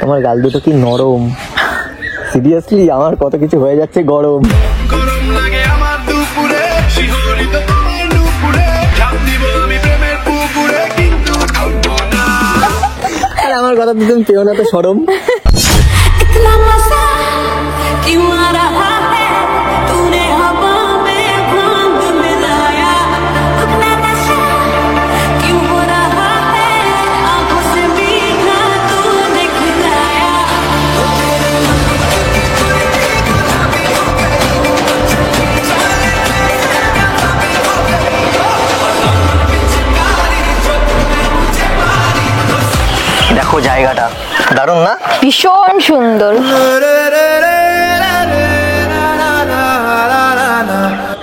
আমার গাল দুটো কি নরম, সিরিয়াসলি আমার কত কিছু হয়ে যাচ্ছে গরম। গরম লাগে আমার দুপুরে, শিহরিত তোমার দুপুরে, ঝাঁপ দিব আমি প্রেমের পুকুরে, কিন্তু ঢুকবো না। আর আমার কথা তো তুমি পেও না তো শরম। इतना मजा क्यों आ रहा है, तूने हवा में भांग मिलाया, अपना नशा क्यों हो रहा है, आंखों से मीठा तूने खिलाया। দেখো জায়গাটা দারুণ না? ভীষণ সুন্দর।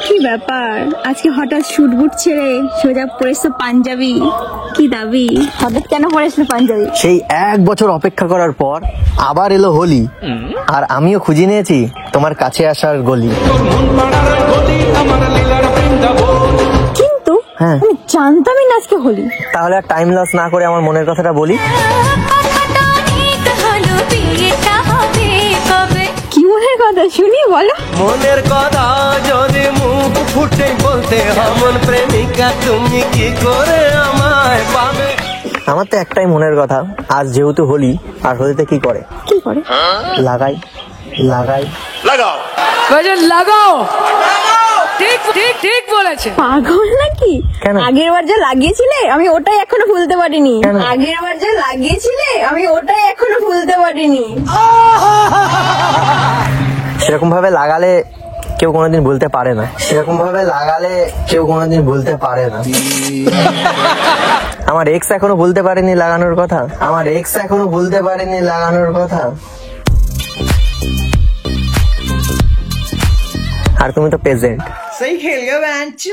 কি ব্যাপার আজকে হঠাৎ শুট বুট ছেড়ে সোজা পরেছো পাঞ্জাবি? কি দাবি? হঠাৎ কেন পরেছো পাঞ্জাবি? সেই 1 বছর অপেক্ষা করার পর আবার এলো হোলি, আর আমিও খুঁজে নিয়েছি তোমার কাছে আসার গলি। কিন্তু হ্যাঁ। আমি জানতামই না আজকে হোলি। তাহলে আর টাইম লস না করে আমার মনের কথাটা বলি। কি মনের কথা শুনি বলো। মনের কথা যদি মুখ ফুটে বলতে মন প্রেমিকা তুমি কি করে আমায় পাবে। আমার তো একটাই মনের কথা, আজ যেহেতু হোলি, আর হোলিতে কি করে? কি করে? লাগাই লাগাই লাগাও গজল লাগাও। ঠিক ঠিক ঠিক বলেছে। পাগল নাকি? কেন? আগের বার যা লাগিয়েছিলে আমি ওটাই এখনো ভুলতে পারিনি। কেন? আগের বার যা লাগিয়েছিলে আমি ওটাই এখনো ভুলতে পারিনি। সেরকম ভাবে লাগালে কেউ কোনোদিন বলতে পারে না, সেরকম ভাবে লাগালে কেউ কোনোদিন বলতে পারে না। আমার এক্স এখনো বলতে পারেনি লাগানোর কথা, আমার এক্স এখনো বলতে পারেনি লাগানোর কথা। আর তুমি তো প্রেজেন্ট।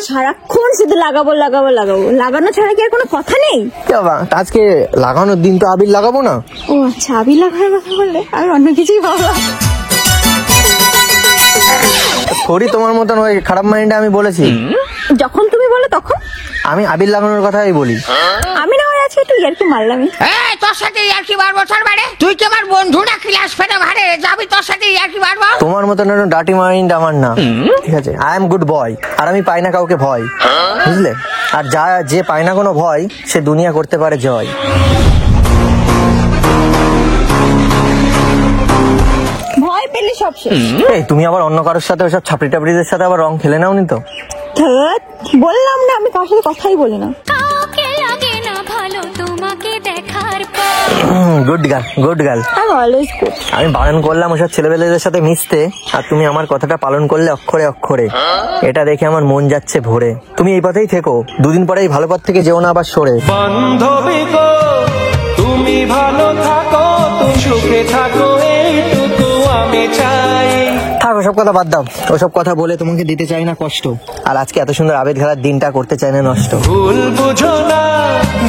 সারাক্ষণ শুধু লাগাবো লাগাবো লাগাবো, লাগানো ছাড়া কি আর কোনো কথা নেই? আজকে লাগানোর দিন তো আবির লাগাবো না? ও আচ্ছা, আবির লাগানোর কথা বললে আমি অন্য কিছুই ভাবলাম। সরি, তোমার মতন ওই খারাপ মাইন্ডে আমি বলেছি। যখন তুমি বলো তখন আমি আবির লাগানোর কথাই বলি। আমি না হয় আজকে একটু ইয়ার্কি মারলামই। এই তোর সাথে ইয়ার্কি মারবো তোর বাড়ে? তুই কি আমার বন্ধু না ক্লাস ফেলে ভারে যাবি তোর সাথে ইয়ার্কি মারবো? তোমার মতন ডার্টি মাইন্ড আমার না, ঠিক আছে? আই এম গুড বয়, আর আমি পাই না কাউকে ভয়, বুঝলে? আর যে পায় না কোনো ভয়, সে দুনিয়া করতে পারে জয়। ভয় পেলে সব শেষ। এই তুমি আবার অন্য কারোর সাথে ওসব ছাপড়ি টাপড়িদের সাথে আবার রং খেলে নাও নি তো? ধ্যাৎ, বললাম না আমি কারোর সাথে কথাই বলি না। কাউকে লাগে না ভালো তোমাকে দেখার পর। Good girl, good girl. আমি অলওয়েজ গুড। আমি বারণ করলাম ওসব ছেলেবেলেদের সাথে মিশতে, আর তুমি আমার কথাটা পালন করলে অক্ষরে অক্ষরে। এটা দেখে আমার মন যাচ্ছে ভরে। তুমি এই পথেই থেকো, দুদিন পরেই ভালো পথ থেকে যেও না আবার সরে। বান্ধবী গো তুমি ভালো থাকো, তুমি সুখে থাকো, এইটুকু আমি চাই। থাক ওসব কথা বাদ দাও, ওসব কথা বলে তোমাকে দিতে চাই না কষ্ট, আর আজকে এত সুন্দর আবেদ খেলার দিনটা করতে চাই না নষ্ট। ভুল বুঝো না,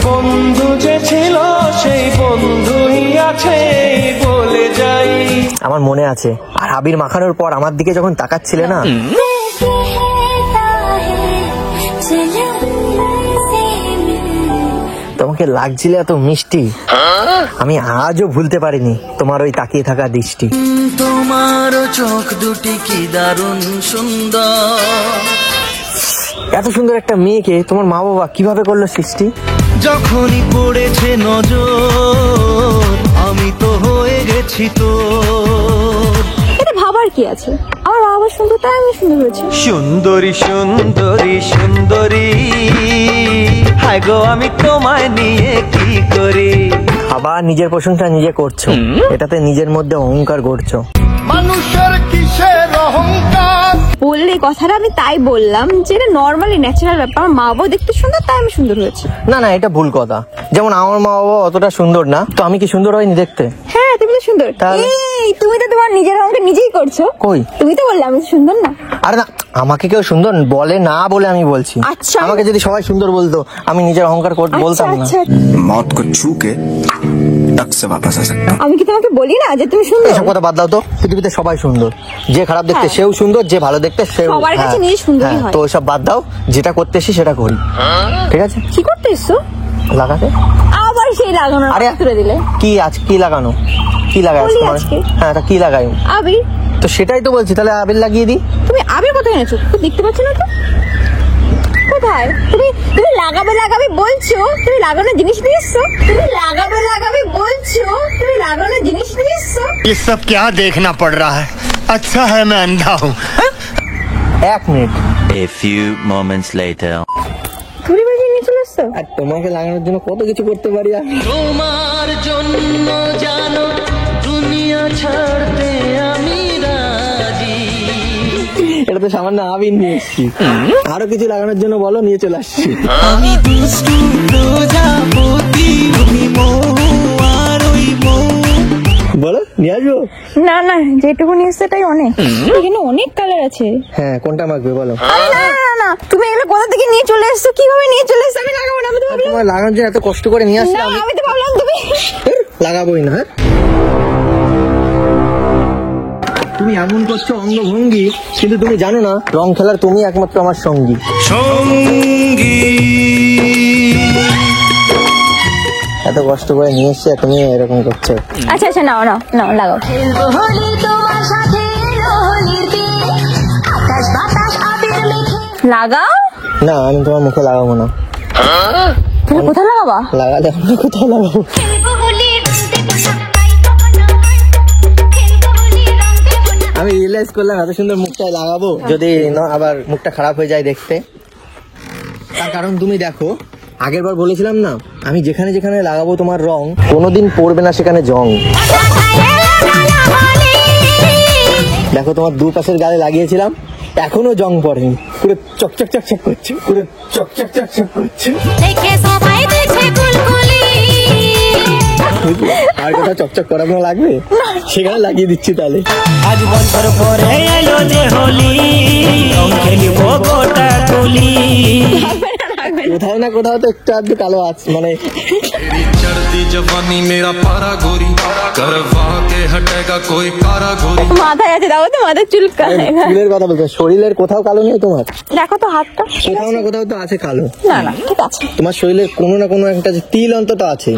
বন্ধু যে ছিল সেই বন্ধুই আছে বলে যাই। আমার মনে আছে, আর আবির মাখানোর পর আমার দিকে যখন তাকাচ্ছিলে না, তোমাকে লাগছিল এত মিষ্টি, আমি আজও ভুলতে পারিনি তোমার ওই তাকিয়ে থাকা দৃষ্টি। তোমার চোখ দুটি কি দারুণ সুন্দর। এত সুন্দর একটা মেয়েকে তোমার মা বাবা কিভাবে করলো সৃষ্টি? যখনই পড়েছে নজর আমি তো হয়ে গেছি তোর। এটা ভাবার কি আছে? আমার বাবা সুন্দর তাই আমি সুন্দর হয়েছি। সুন্দরী সুন্দরী সুন্দরী, হায় গো আমি তোমায় নিয়ে কি করি। আবার নিজের প্রশংসা নিজে করছো, এটাতে নিজের মধ্যে অহংকার গড়ছো। মানুষের কিসের অহংকার? বললে কথাটা আমি তাই বললাম যে এটা নর্মালি ন্যাচারাল ব্যাপার। আমার মা বাবা দেখতে সুন্দর তাই আমি সুন্দর হয়েছি। না না, এটা ভুল কথা। যেমন আমার মা বাবা অতটা সুন্দর না, তো আমি কি সুন্দর হয়নি দেখতে? হ্যাঁ তুমি তো সুন্দর। তাহলে? এই তুমি তো তোমার নিজের অঙ্ক নিজেই করছো। কই? তুমি তো বললে আমি সুন্দর না। আরে না, আমাকে কেউ সুন্দর বলে না বলে আমি বলছি। আচ্ছা। আমাকে যদি সবাই সুন্দর বলতো আমি নিজের অহংকার বলতাম না। আচ্ছা, मौत को छू के टक से वापस आ सकता। আমি কি তোমাকে বলি না যে তুমি সুন্দর? এসব কথা বাদ দাও তো, পৃথিবীতে সবাই সুন্দর। যে খারাপ দেখতে হ্যাঁ। সেও সুন্দর, যে ভালো দেখতে সেও। সবার কাছে হ্যাঁ, নিজে সুন্দরই হ্যাঁ, হয়। তো ওসব বাদ দাও, যেটা করতে এসি সেটা করি, ঠিক আছে? কি করতে এসছো? লাগাতে। আবার সেই লাগানোর আরে কথা তুলে দিলে। কি আজ কি লাগানো, কি লাগাই হোলি তোমার? আজকে। হ্যাঁ তা কি লাগাই? আবির। তো সেটাই তো বলছি, তাহলে আবির লাগিয়ে দিই। তুমি আবির কোথায় এনেছো? তো দেখতে পাচ্ছ না তো কোথায়? তুমি লাগাবে লাগাবে বলছো, তুমি লাগানোর জিনিস নিয়ে এসছো। তুমি লাগাবে লাগাবে বলছো, তুমি লাগানোর জিনিস নিয়ে এসছো। ये सब क्या देखना पड़ रहा है? अच्छा है मैं अंधा हूँ। 1 minute. A few moments later. ঘুরে বাজিয়ে নিয়ে চলে এসছো। আর তোমাকে লাগানোর জন্য কত কিছু করতে পারি আমি। তোমার জন্য জানো দুনিয়া ছাড়তে আমি রাজি। এটা তো সামান্য আবির নিয়ে এসছি, আরো কিছু লাগানোর জন্য বলো, নিয়ে চলে আসছি। আমি দুষ্টু প্রজাপতি, তুমি মৌ আর ওই মৌ। বলো নিয়ে আসবো। না না, যেটুকু নিয়ে এসছো এটাই অনেক। এখানে অনেক কালার আছে। হ্যাঁ কোনটা মাখবে বলো? আরে না না না, তুমি এগুলো কোথা থেকে নিয়ে চলে এসছো? কিভাবে নিয়ে চলে এসছো? আমি লাগাবো না। আমি তো ভাবলাম তোমার লাগানোর জন্য এত কষ্ট করে নিয়ে না, আসলাম, আমি তো ভাবলাম তুমি লাগাবোই না। হ্যাঁ তুমি এমন করছো অঙ্গভঙ্গি, কিন্তু তুমি জানো না রং খেলার তুমি একমাত্র আমার সঙ্গী। এত কষ্ট করে নিয়ে এসছে, তুমি এরকম করছো। আচ্ছা আচ্ছা, নাও নাও নাও, লাগাও। লাগাও না আমি তোমার মুখে লাগাবো না। তুমি কোথায় লাগাবা? লাগালে আমি কোথায় লাগাবো? আমি রিয়েলাইজ করলাম এত সুন্দর মুখটায় লাগাবো, যদি না আবার মুখটা খারাপ হয়ে যায় দেখতে। তার কারণ তুমি দেখো, আগের বার বলেছিলাম না, আমি যেখানে যেখানে লাগাবো তোমার রং, কোনোদিন পড়বে না সেখানে জং। দেখো তোমার দুপাশের গালে লাগিয়েছিলাম, এখনো জং পড়েনি, পুরো চকচক চকচক করছে, পুরো চকচক চকচক করছে। আর কোথাও চকচক করানো লাগবে, সেখানে লাগিয়ে দিচ্ছি তাহলে। আজ বছর পরে এলো যে হোলি, রং খেলিবো গোটা তুলি। কোথাও না কোথাও তো একটু আধটু কালো আছে, মানে तेरी चढ़ती जवानी मेरा पारा गोरी करवा के हटेगा कोई कारा गोरी। মাথায় আছে, দাও তো মাথায় চুলকায়। চুলের কথা বলছো, শরীরের কোথাও কালো নেই তোমার? দেখো তো হাতটা। কোথাও না কোথাও তো আছে কালো। না না, ঠিক আছে। তোমার শরীরের কোনো না কোনো একটা যে তিল অন্তত আছে,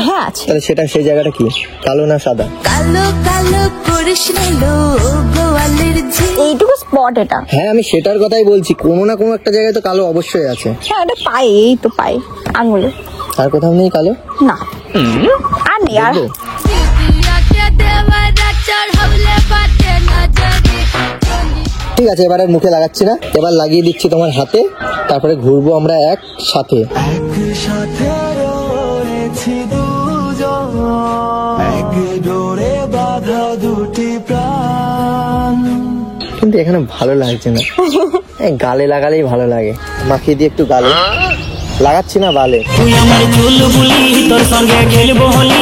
হ্যাঁ আছে। তাহলে সেটা সেই জায়গাটা কি, কালো না সাদা? কালো কালো করিস লো গোয়ালের ঝি। এইটুকু স্পট এটা। হ্যাঁ আমি সেটার কথাই বলছি, কোনো না কোনো একটা জায়গায় তো কালো অবশ্যই আছে। হ্যাঁ এটা পায়ে, এই তো পায়ে আঙুলে। আর কোথাও নেই কালো? না আর নেই আর। দেখবো? ঠিক আছে, এবার আর মুখে লাগাচ্ছি না, এবার লাগিয়ে দিচ্ছি তোমার হাতে, তারপরে ঘুরবো আমরা একসাথে। একসাথে রয়েছি দুজন, এক ডোরে বাঁধা দুটি প্রাণ। কিন্তু এখানে ভালো লাগছে না, এই গালে লাগালেই ভালো লাগে। মাখিয়ে দিয়ে একটু গালে লাগাচ্ছি না, বালে। তুই আমার চুলবুলি, তোর সঙ্গে খেলবো হোলি।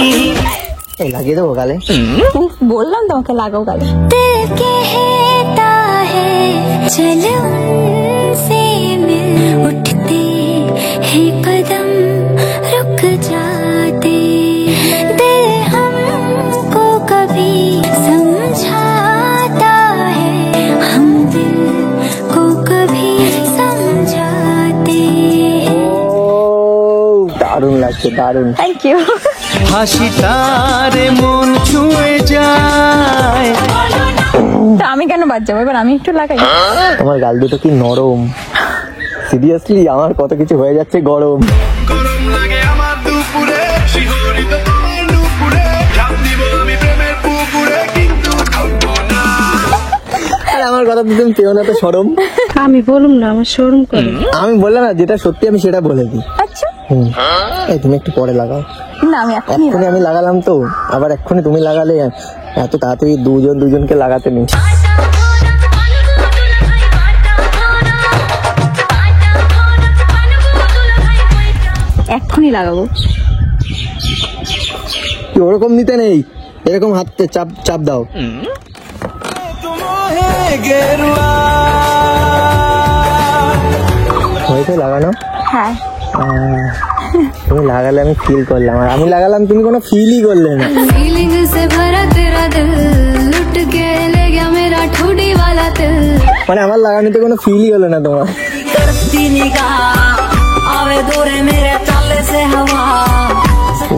এই লাগিয়ে দেবো গালে। বললাম তোমাকে লাগাও গালে। दिल कहता है चल उनसे मिल, उठते हैं कदम रुक जाते, दिल हमको कभी समझाता है, हम दिल को कभी समझाते हैं। দারুণ লাগছে, দারুণ। Thank you. হাসিটারে মন ছুঁয়ে যায়। তো আমি কেন বাদ যাবো? এবার আমি একটু লাগাই। তোমার গাল দুটো কি নরম, সিরিয়াসলি আমার কত কিছু হয়ে যাচ্ছে গরম। গরম লাগে আমার দুপুরে শিহরিত তোমার নুপুরে ঝাঁপ দিব আমি প্রেমের পুকুরে কিন্তু থামবো না। আর আমার কথা তো তুমি পেও না তো সরম। আমি বলুম না, আমার শরম করে। আমি বললাম না যেটা সত্যি আমি সেটা বলে দিই। আচ্ছা এই তুমি একটু পরে লাগাও। না, আমি এখনই এক্ষুনি আমি লাগালাম তো, আবার এক্ষুনি তুমি লাগালে, এত তাড়াতাড়ি দুজনকে লাগাতে নেই। এক্ষুনি লাগাবো। কি ওরকম নিতে নেই, এরকম হাতে চাপ চাপ দাও। হয়েছে লাগানো? হ্যাঁ তুমি লাগালে আমি ফিল করলাম, আর আমি লাগালাম তুমি কোনো ফিলই করলে না। फीलिंग से भरा तेरा दिल, लुट के ले गया मेरा ठुडी वाला दिल। মানে আমার লাগানোতে কোনো ফিলই হলো না তোমার।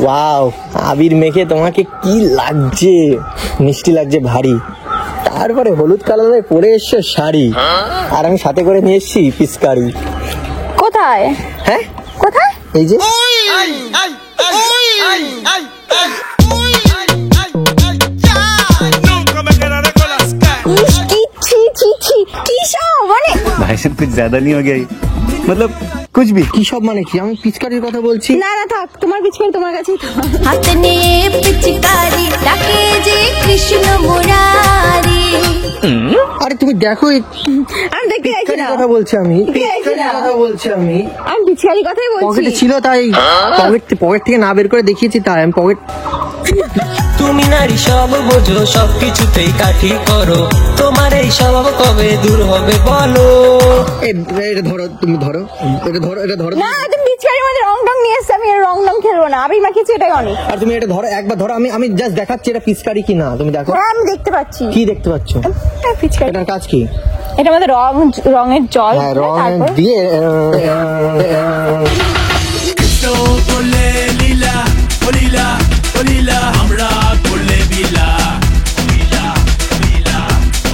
ওয়াও, আবির মেখে তোমাকে কি লাগছে, মিষ্টি লাগছে ভারী। তারপরে হলুদ কালারে পরে এসছো শাড়ি, আর আমি সাথে করে নিয়ে এসছি পিচকারি। কোথায়? হ্যাঁ কোথায়? এই যে Nunca me quedaré con las ganas. ইস, কি ছি ছি ছি, কি সব মানে भाई साहब कुछ ज्यादा नहीं हो गया ये? मतलब कुछ भी। কি সব মানে কি? আমি পিচকারির কথা বলছি। না না থাক, তোমার পিচকারি তোমার কাছেই থাক। হাত নিয়ে পিচকারি ডাকে যে কৃষ্ণ মুরারি। আরে তুমি দেখো, আমি দেখতে চাইছি পিচকারির না, কথা বলছি আমি, দেখতে চাইছি পিচকারির না। কথা বলছি আমি। আমি পিচকারি কথাই বলছি। পকেটে ছিল তাই, পকেট থেকে না বের করে দেখিয়েছি তাই আমি পকেট। তুমি নারী সব বোঝো, সবকিছুতেই কাঠি করো, তোমার এই স্বভাব কবে দূর হবে বলো। এটা ধরো, তুমি ধরো, এটা ধরো, এটা ধরো। না, তুমি পিচকারির মধ্যে রং টং নিয়ে এসছো, আমি এর রং টং খেলবো না, আমি মাখিয়েছি এটাই অনেক। আর তুমি এটা ধরো, একবার ধরো, আমি জাস্ট দেখাচ্ছি এটা পিচকারি কি না, তুমি দেখো। হ্যাঁ আমি দেখতে পাচ্ছি। কি দেখতে পাচ্ছ? হ্যাঁ, পিচকারি। এটার কাজ কি? এটার মধ্যে রঙের জল, হ্যাঁ, রং তারপর দিয়ে Esto করলে লীলা, ও লীলা, ও লীলা, আমরা করলে বিলা, বিলা, বিলা,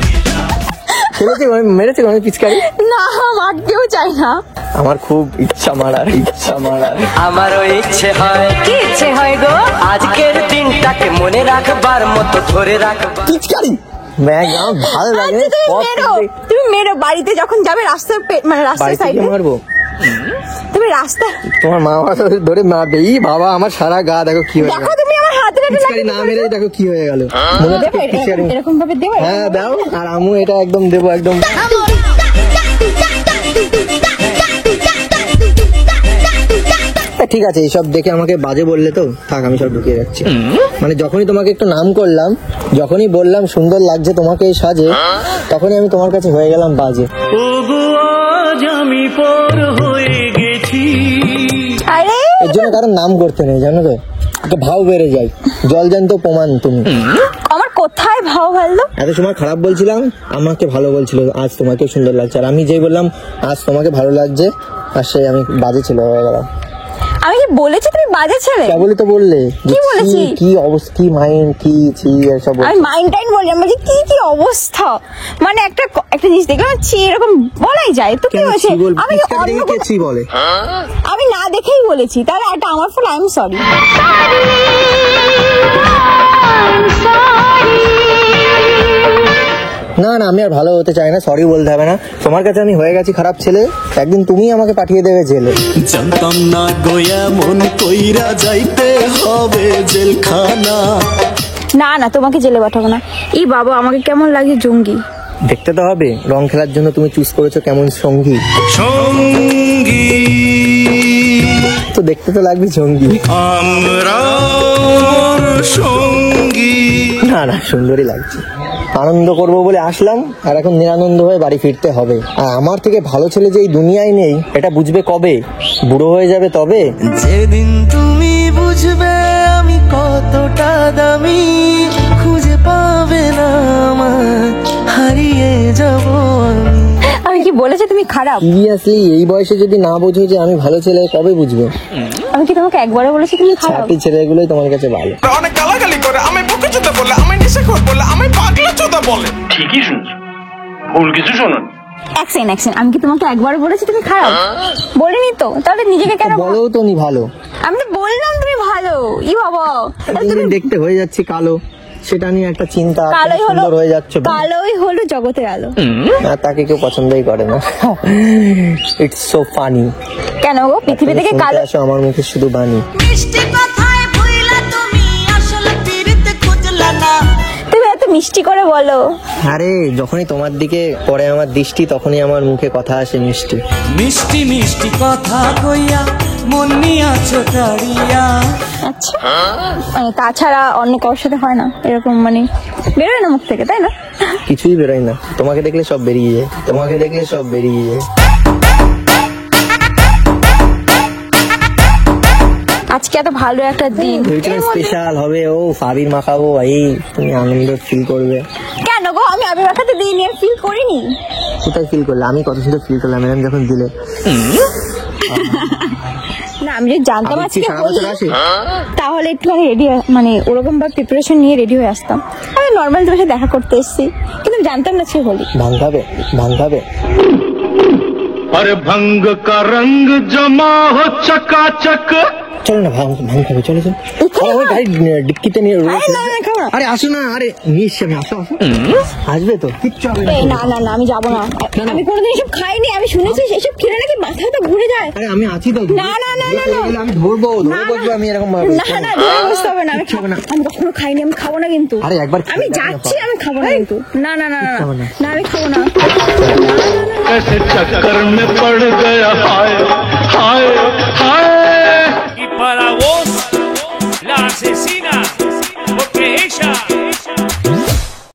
বিলা। খেলেছি, মেরেছি আমি পিচকারি। না, মারতেও চাই না। আমার খুব ইচ্ছা মারার, ইচ্ছা মারার। আমারও ইচ্ছে হয়, কি ইচ্ছে হয় গো? আজকের দিনটাকে মনে রাখবার মতো ধরে রাখবার। পিচকারি ব্যাগ আমার ভালো লাগে। আচ্ছা, তুমি মেরো বাড়িতে যখন যাবে, রাস্তার মানে রাস্তার বাড়ি থেকে সাইডে মারবো? তুমি রাস্তা তোমার মা বাবা ধরে মারবে। ই বাবা, আমার সারা গা দেখো কি হয়ে দেখো, গেল। তুমি আমার হাতে রেখে পিচকারি না মেরে দেখো কি হয়ে গেল। মনে হচ্ছে পিচকারি। এরকম ভাবে দেবে। হ্যাঁ দাও, আর আমু এটা একদম দেবো একদম। ঠিক আছে, এইসব দেখে আমাকে বাজে বললে তো থাক, আমি সব ঢুকিয়ে যাচ্ছি। মানে যখনই তোমাকে একটু নাম করলাম, যখনই বললাম সুন্দর লাগছে তোমাকে এই সাজে, তখনই আমি তোমার কাছে হয়ে গেলাম বাজে। আমি পর হয়ে গেছি। আরে এর জন্য কারণ নাম করতে নেই, জানো তো, একটা ভাব বেড়ে যায়। জল জ্যান্ত প্রমাণ তুমি। আমার কোথায় ভাও ভালো? এত সময় খারাপ বলছিলাম, আমাকে ভালো বলছিল, আজ তোমাকে সুন্দর লাগছে। আর আমি যেই বললাম আজ তোমাকে ভালো লাগছে, আর সেই আমি বাজে ছেলে হয়ে গেলাম। আমি কি বলেছি তুমি বাজে ছেলে? কেবলই তো বললে যে কি বলেছি? কি অবস্থা, কি মাইন্ড, কি ছি এসব। আমি মাইন্ড টাইম বলি, আমি বলছি কি অবস্থা, মানে একটা জিনিস দেখলাম ছি, এরকম বলাই যায় তো? কি হয়েছে? আমি অন্য কে ছি বলে? আমি না দেখেই বলেছি, তাহলে এটা আমার ফল, আই এম সরি। না না, আমি আর ভালো হতে চাই না, সরি বলতে হবে না। তোমার কাছে আমি হয়ে গেছি খারাপ ছেলে, একদিন তুমি আমাকে পাঠিয়ে দেবে জেলে। জানতাম না গোয়া মন কইরা যাইতে হবে জেলখানা। না না, তোমাকে জেলে পাঠাবো না। ই বাবা, আমাকে কেমন লাগে জঙ্গি। দেখতে তো হবে, রং খেলার জন্য তুমি চুজ করেছো কেমন সঙ্গী, সঙ্গী তো দেখতে তো লাগবে জঙ্গি। আমরা সঙ্গী। না না, সুন্দরই লাগছে। আনন্দ করবো বলে আসলাম, আর এখন নিরানন্দ হয়ে বাড়ি ফিরতে হবে। আর আমার থেকে ভালো ছেলে যে এই দুনিয়ায় নেই, এটা বুঝবে কবে? বুড়ো হয়ে যাবে তবে। যেদিন তুমি বুঝবে আমি কতটা দামি, খুঁজে পাবে না আমায়, হারিয়ে যাব আমি। আমি কি বলেছি তুমি খারাপ? সিরিয়াসলি এই বয়সে যদি না বোঝো যে আমি ভালো ছেলে, কবে বুঝবে? আমি কি তোমাকে একবারও বলেছি তুমি খারাপ? চারটি ছেলেগুলোই তোমার কাছে ভালো। অনেক গালাগালি করে, আমি বকে চোদা বলে, আমি নিশাখোর বলে, আমি পাগলা চোদা বলে। ঠিকই শুনছো, ভুল কিছু শোনো। অ্যাকশন, আমি কি তোমাকে একবারও বলেছি তুমি খারাপ? বলিনি তো, তাহলে নিজেকে কেন বলো তো নি ভালো। আমি তো বললাম তুমি ভালো। ই বাবা, তুমি দেখতে হয়ে যাচ্ছে কালো, সেটা নিয়ে একটা চিন্তা। কালোই হলো, সুন্দর হয়ে যাচ্ছে, কালোই হলো জগতের আলো। আর তাকে কেউ পছন্দই করে না। It's so funny. কেন গো, পৃথিবী থেকে কালো? আসো আমার মুখে শুধু বাণী। মিষ্টি কথায় ভুইলা তুমি আসলে পিরিতে খুঁজলা না। তুমি এত মিষ্টি করে বলো। আরে যখনই তোমার দিকে পড়ে আমার দৃষ্টি, তখনই আমার মুখে কথা আসে মিষ্টি। মিষ্টি মিষ্টি কথা কইয়া মন নিয়াছো তাড়িয়া। আচ্ছা, মানে তাছাড়া অন্য কারোর সাথে হয় না এরকম, মানে বেরোয় না মুখ থেকে, তাই না? কিছুই বেরোয় না, তোমাকে দেখলে সব বেরিয়ে যায়, তোমাকে দেখলে সব বেরিয়ে যায়। আজকে এত ভালো একটা দিন, স্পেশাল হবে। ও আবির মাখাবো, এই তুমি আনন্দ ফিল করবে। কেন গো, আমি আবির মাখাতে দিইনি, ফিল করিনি। কোথায় ফিল করলে? আমি কত সুন্দর ফিল করলাম এরকম যখন দিলে। না আমি যদি জানতাম আমি কি আজকে সারা হোলি, বছর আসি? তাহলে একটুখানি রেডি মানে ওরকম ভাবে প্রিপারেশন নিয়ে রেডি হয়ে আসতাম। আমি নর্মাল তোমার সাথে দেখা করতে এসেছি, কিন্তু জানতাম না সে হোলি। ভাঙাবে ভাঙাবে। अरे भंग का रंग जमा हो चकाचक। চলো না ভাঙ ভাঙ খাবে, চলো চলো। আরে আমার গাড়ি ডিক্কিতে নিয়ে আরে না না খাবো না। আরে আসো না, আরে নিশ্চয় আমি আসো আসো। আসবে তো, কিচ্ছু হবে না। এই না না না আমি যাবো না, আমি কোনোদিন এসব খাইনি। আমি শুনেছি এসব খেলে নাকি মাথাটা ঘুরে যায়। আরে আমি আছি তো। না না না না না আমি ধরবো বসবো আমি এরকম ভাবে। না না ধরে বসতে হবে না, আমি খাবো না, আমি কখনো খাইনি, আমি খাবো না কিন্তু। আরে একবার আমি যাচ্ছি, আমি খাবো না কিন্তু। না না না না না আমি খাবো না। कैसे चक्कर में पड़ गया हाय हाय हाय। Y para vos, la asesina.